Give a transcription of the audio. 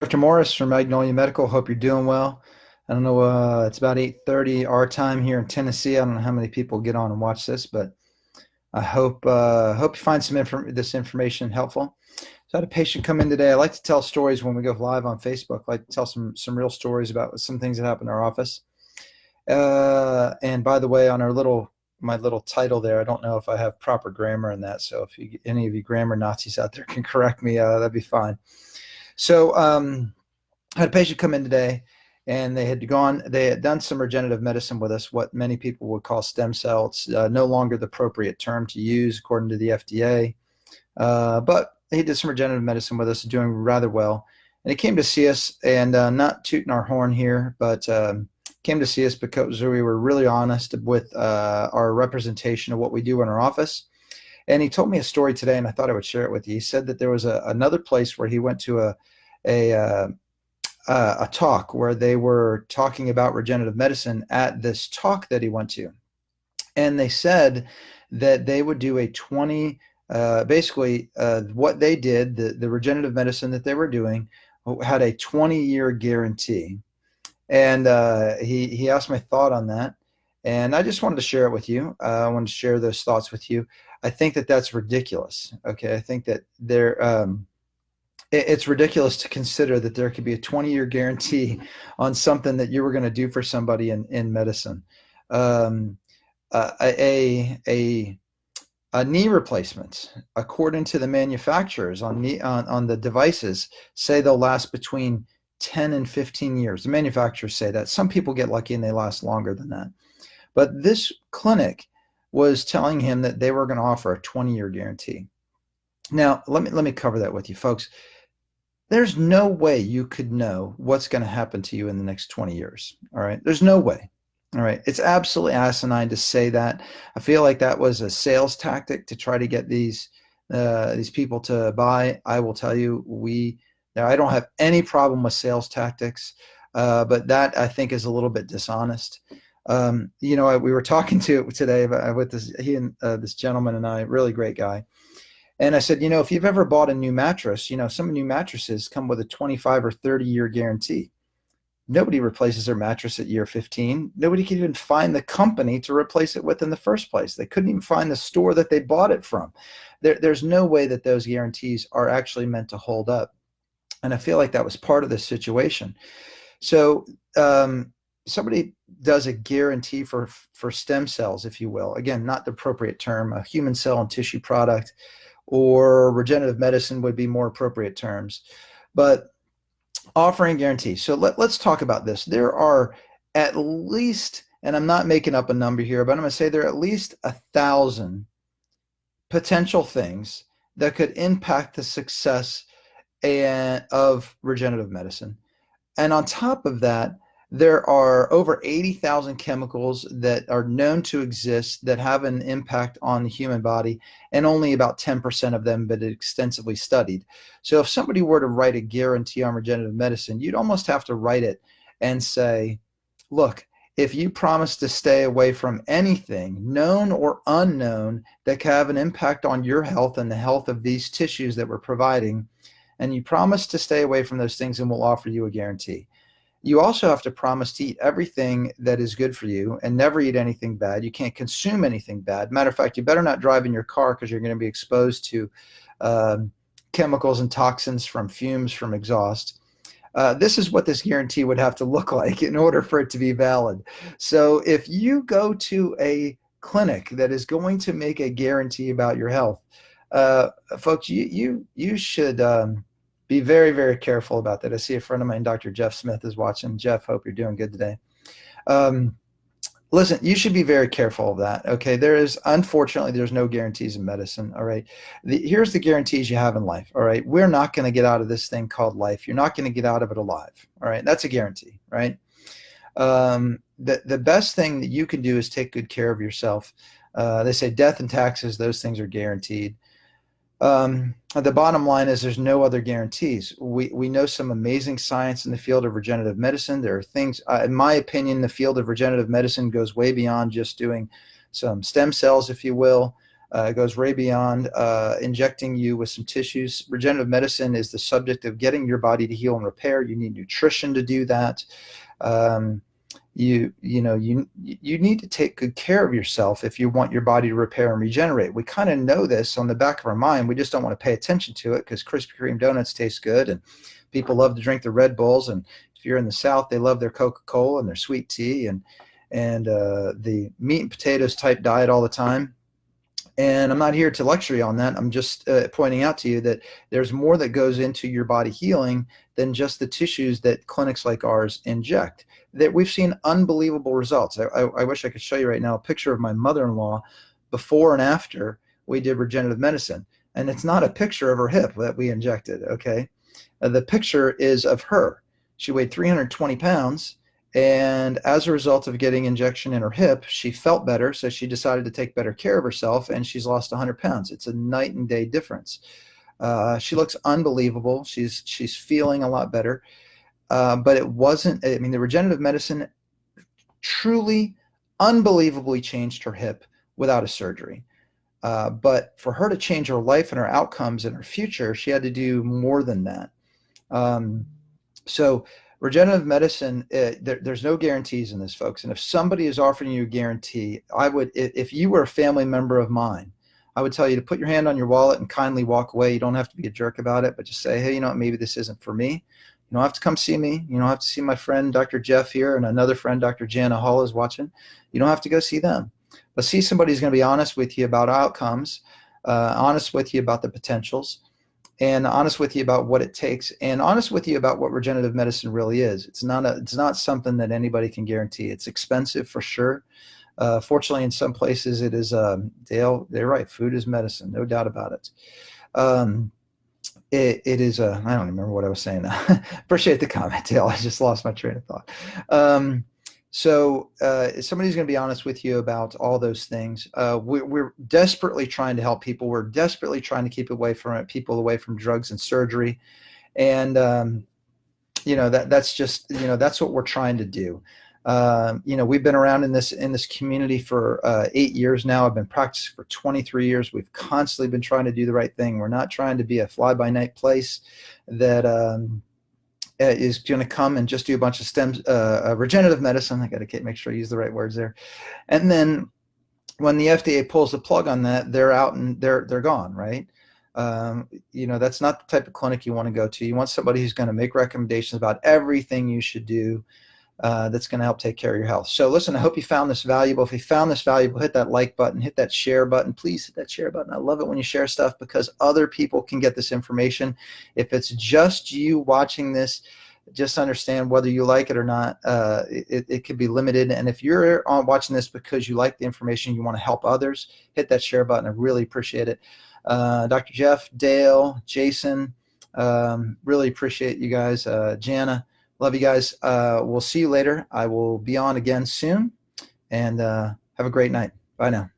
Dr. Morris from Magnolia Medical. Hope you're doing well. I don't know, it's about 8:30 our time here in Tennessee. I don't know how many people get on and watch this, but I hope you find this information helpful. So I had a patient come in today. I like to tell stories when we go live on Facebook. I like to tell some real stories about some things that happened in our office. And by the way, on my little title there, I don't know if I have proper grammar in that. So if any of you grammar Nazis out there can correct me, that'd be fine. So I had a patient come in today, and they had done some regenerative medicine with us, what many people would call stem cells. No longer the appropriate term to use according to the FDA, but he did some regenerative medicine with us, doing rather well. And he came to see us, and not tooting our horn here, but came to see us because we were really honest with our representation of what we do in our office. And he told me a story today, and I thought I would share it with you. He said that there was another place where he went to a talk where they were talking about regenerative medicine at this talk that he went to. And they said that they would do a 20, what they did, the regenerative medicine that they were doing had a 20-year guarantee. And he asked my thought on that. And I just wanted to share it with you. I wanted to share those thoughts with you. I think that that's ridiculous. Okay. I think that it's ridiculous to consider that there could be a 20-year guarantee on something that you were going to do for somebody in medicine. Um, a knee replacement, according to the manufacturers on the devices, say they'll last between 10 and 15 years. The manufacturers say that. Some people get lucky and they last longer than that. But this clinic was telling him that they were going to offer a 20-year guarantee. Now, let me cover that with you, folks. There's no way you could know what's going to happen to you in the next 20 years. All right. There's no way. All right. It's absolutely asinine to say that. I feel like that was a sales tactic to try to get these people to buy. I will tell you, I don't have any problem with sales tactics, but that I think is a little bit dishonest. We were talking to today with this gentleman and I, really great guy. And I said, if you've ever bought a new mattress, some new mattresses come with a 25 or 30-year guarantee. Nobody replaces their mattress at year 15. Nobody can even find the company to replace it with in the first place. They couldn't even find the store that they bought it from. There's no way that those guarantees are actually meant to hold up. And I feel like that was part of the situation. So somebody does a guarantee for stem cells, if you will. Again, not the appropriate term, a human cell and tissue product, or regenerative medicine would be more appropriate terms, but offering guarantees. So let's talk about this. There are at least, and I'm not making up a number here, but I'm going to say there are at least 1,000 potential things that could impact the success of regenerative medicine. And on top of that, there are over 80,000 chemicals that are known to exist that have an impact on the human body, and only about 10% of them have been extensively studied. So if somebody were to write a guarantee on regenerative medicine, you'd almost have to write it and say, look, if you promise to stay away from anything, known or unknown, that can have an impact on your health and the health of these tissues that we're providing, and you promise to stay away from those things, and we'll offer you a guarantee. You also have to promise to eat everything that is good for you and never eat anything bad. You can't consume anything bad. Matter of fact, you better not drive in your car because you're going to be exposed to chemicals and toxins from fumes from exhaust. This is what this guarantee would have to look like in order for it to be valid. So if you go to a clinic that is going to make a guarantee about your health, folks, you should be very, very careful about that. I see a friend of mine, Dr. Jeff Smith, is watching. Jeff, hope you're doing good today. Listen, you should be very careful of that. Okay. Unfortunately, there's no guarantees in medicine. All right. Here's the guarantees you have in life. All right. We're not going to get out of this thing called life. You're not going to get out of it alive. All right. That's a guarantee, right? The best thing that you can do is take good care of yourself. They say death and taxes, those things are guaranteed. The bottom line is there's no other guarantees. We know some amazing science in the field of regenerative medicine. There are things, in my opinion, the field of regenerative medicine goes way beyond just doing some stem cells, if you will. It goes way beyond injecting you with some tissues. Regenerative medicine is the subject of getting your body to heal and repair. You need nutrition to do that. Um, you need to take good care of yourself if you want your body to repair and regenerate. We kind of know this on the back of our mind. We just don't want to pay attention to it because Krispy Kreme donuts taste good and people love to drink the Red Bulls. And if you're in the South, they love their Coca-Cola and their sweet tea and the meat and potatoes type diet all the time. And I'm not here to lecture you on that. I'm just pointing out to you that there's more that goes into your body healing than just the tissues that clinics like ours inject. That we've seen unbelievable results. I wish I could show you right now a picture of my mother-in-law before and after we did regenerative medicine. And it's not a picture of her hip that we injected, okay? The picture is of her. She weighed 320 pounds. And as a result of getting injection in her hip, she felt better. So she decided to take better care of herself and she's lost 100 pounds. It's a night and day difference. She looks unbelievable. She's feeling a lot better. But it wasn't, I mean, the regenerative medicine truly, unbelievably changed her hip without a surgery. But for her to change her life and her outcomes and her future, she had to do more than that. So regenerative medicine, there's no guarantees in this, folks. And if somebody is offering you a guarantee, I would, if you were a family member of mine, I would tell you to put your hand on your wallet and kindly walk away. You don't have to be a jerk about it, but just say, hey, you know what, maybe this isn't for me. You don't have to come see me. You don't have to see my friend, Dr. Jeff here, and another friend, Dr. Jana Hall is watching. You don't have to go see them. But see somebody who's going to be honest with you about outcomes, honest with you about the potentials, and honest with you about what it takes, and honest with you about what regenerative medicine really is. It's not something that anybody can guarantee. It's expensive for sure. Fortunately, in some places it is, Dale, they're right. Food is medicine, no doubt about it. It is, I don't remember what I was saying now. Appreciate the comment, Dale. I just lost my train of thought. So somebody's going to be honest with you about all those things. We're desperately trying to help people. We're desperately trying to keep people away from drugs and surgery. And, that's just, that's what we're trying to do. We've been around in this community for 8 years now. I've been practicing for 23 years. We've constantly been trying to do the right thing. We're not trying to be a fly-by-night place that is going to come and just do a bunch of regenerative medicine. I got to make sure I use the right words there. And then when the FDA pulls the plug on that, they're out and they're gone, right? That's not the type of clinic you want to go to. You want somebody who's going to make recommendations about everything you should do. That's going to help take care of your health. So listen, I hope you found this valuable. If you found this valuable, hit that like button, hit that share button. Please hit that share button. I love it when you share stuff because other people can get this information. If it's just you watching this, just understand whether you like it or not, it could be limited. And if you're watching this because you like the information, you want to help others, hit that share button. I really appreciate it. Dr. Jeff, Dale, Jason, really appreciate you guys. Jana, love you guys. We'll see you later. I will be on again soon. And have a great night. Bye now.